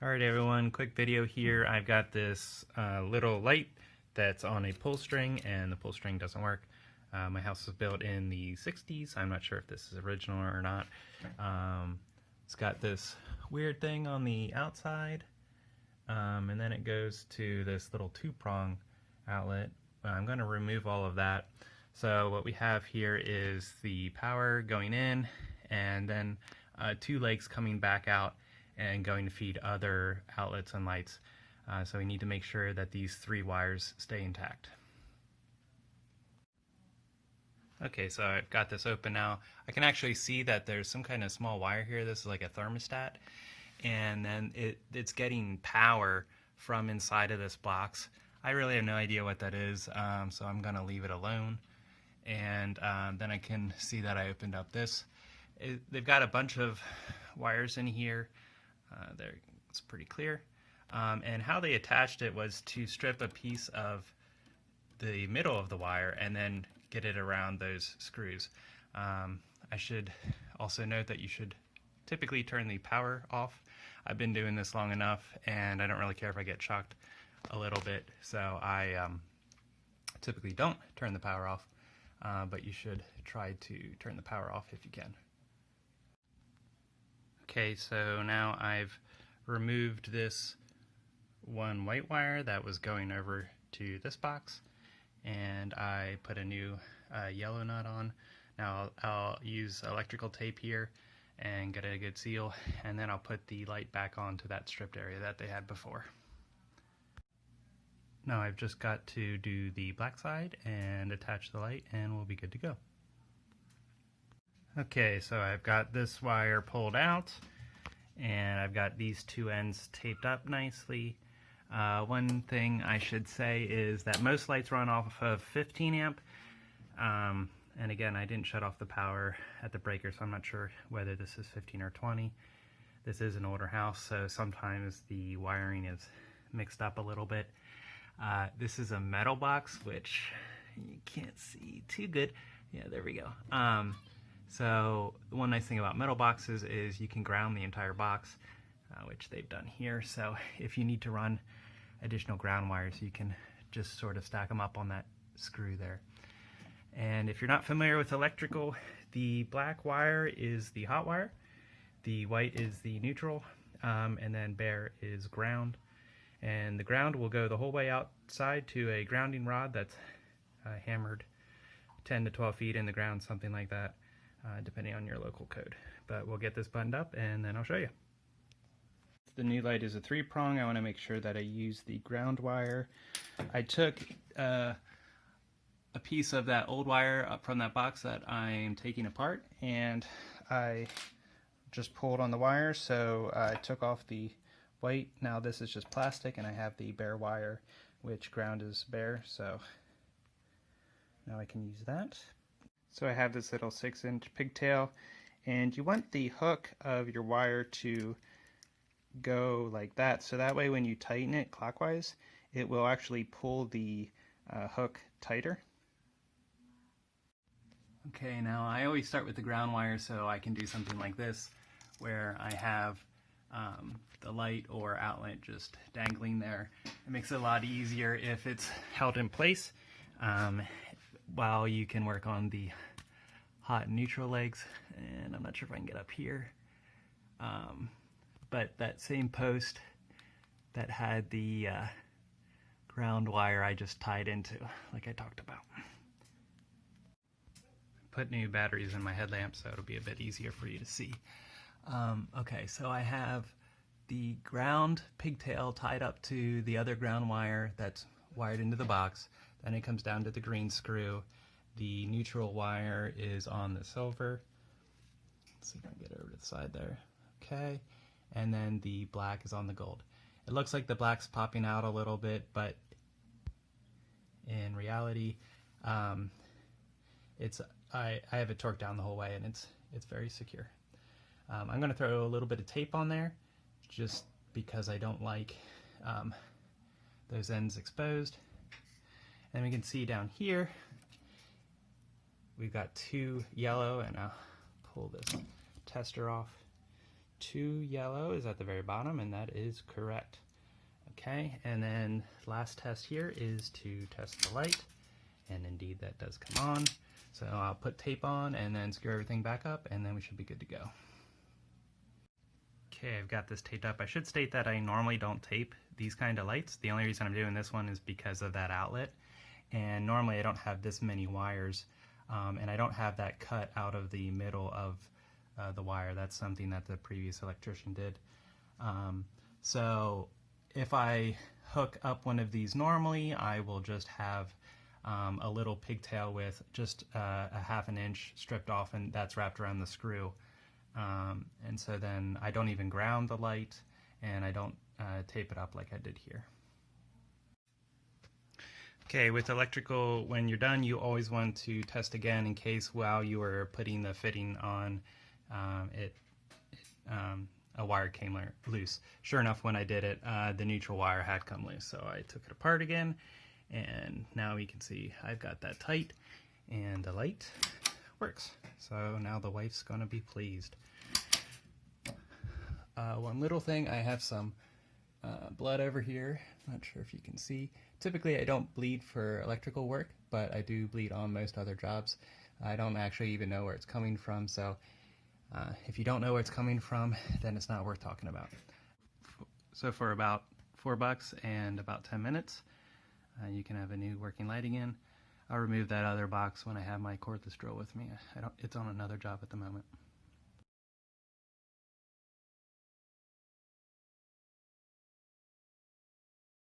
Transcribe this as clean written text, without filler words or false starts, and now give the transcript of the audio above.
Alright everyone, quick video here. I've got this little light that's on a pull string and the pull string doesn't work. My house was built in the 60s. I'm not sure if this is original or not. It's got this weird thing on the outside and then it goes to this little two-prong outlet. I'm going to remove all of that. So what we have here is the power going in and then two legs coming back out and going to feed other outlets and lights. So we need to make sure that these three wires stay intact. Okay, so I've got this open now. I can actually see that there's some kind of small wire here. This is like a thermostat. And then it's getting power from inside of this box. I really have no idea what that is, so I'm going to leave it alone. And then I can see that I opened up this. They've got a bunch of wires in here. There, it's pretty clear. And how they attached it was to strip a piece of the middle of the wire and then get it around those screws. I should also note that you should typically turn the power off. I've been doing this long enough and I don't really care if I get shocked a little bit, so I typically don't turn the power off, but you should try to turn the power off if you can. Okay, so now I've removed this one white wire that was going over to this box, and I put a new yellow nut on. Now I'll use electrical tape here and get a good seal, and then I'll put the light back onto that stripped area that they had before. Now I've just got to do the black side and attach the light and we'll be good to go. Okay, so I've got this wire pulled out and I've got these two ends taped up nicely. One thing I should say is that most lights run off of 15 amp. And again, I didn't shut off the power at the breaker, so I'm not sure whether this is 15 or 20. This is an older house, so sometimes the wiring is mixed up a little bit. This is a metal box, which you can't see too good. Yeah, there we go. So one nice thing about metal boxes is you can ground the entire box, which they've done here. So if you need to run additional ground wires, you can just sort of stack them up on that screw there. And if you're not familiar with electrical, the black wire is the hot wire, the white is the neutral, and then bare is ground. And the ground will go the whole way outside to a grounding rod that's hammered 10 to 12 feet in the ground, something like that, depending on your local code. But we'll get this buttoned up and then I'll show you. The new light is a 3-prong. I want to make sure that I use the ground wire. I took a piece of that old wire up from that box that I'm taking apart, and I just pulled on the wire, so I took off the white. Now this is just plastic and I have the bare wire, which ground is bare, so now I can use that. So I have this little 6-inch pigtail, and you want the hook of your wire to go like that, so that way when you tighten it clockwise, it will actually pull the hook tighter. Okay, now I always start with the ground wire so I can do something like this, where I have the light or outlet just dangling there. It makes it a lot easier if it's held in place while you can work on the hot and neutral legs. And I'm not sure if I can get up here, but that same post that had the ground wire I just tied into, like I talked about. Put new batteries in my headlamp so it'll be a bit easier for you to see. Okay, so I have the ground pigtail tied up to the other ground wire that's wired into the box. Then it comes down to the green screw. The neutral wire is on the silver. Let's see if I can get over to the side there. Okay, and then the black is on the gold. It looks like the black's popping out a little bit, but in reality, I have it torqued down the whole way and it's very secure. I'm going to throw a little bit of tape on there just because I don't like those ends exposed. And we can see down here we've got two yellow, and I'll pull this tester off 2 yellow is at the very bottom, and that is correct. Okay, and then last test here is to test the light, and indeed that does come on. So I'll put tape on and then screw everything back up, and then we should be good to go. Okay, I've got this taped up. I should state that I normally don't tape these kind of lights. The only reason I'm doing this one is because of that outlet, and normally I don't have this many wires, and I don't have that cut out of the middle of the wire. That's something that the previous electrician did. So if I hook up one of these normally, I will just have a little pigtail with just a 1/2 inch stripped off, and that's wrapped around the screw. And so then I don't even ground the light, and I don't tape it up like I did here. Okay, with electrical, when you're done, you always want to test again in case while you were putting the fitting on, a wire came loose. Sure enough, when I did it, the neutral wire had come loose, so I took it apart again, and now you can see I've got that tight, and the light works. So now the wife's gonna be pleased. One little thing, I have some blood over here. Not sure if you can see. Typically I don't bleed for electrical work, but I do bleed on most other jobs. I don't actually even know where it's coming from, so if you don't know where it's coming from, then it's not worth talking about. So for about $4 and about 10 minutes, you can have a new working light again. I'll remove that other box when I have my cordless drill with me. It's on another job at the moment.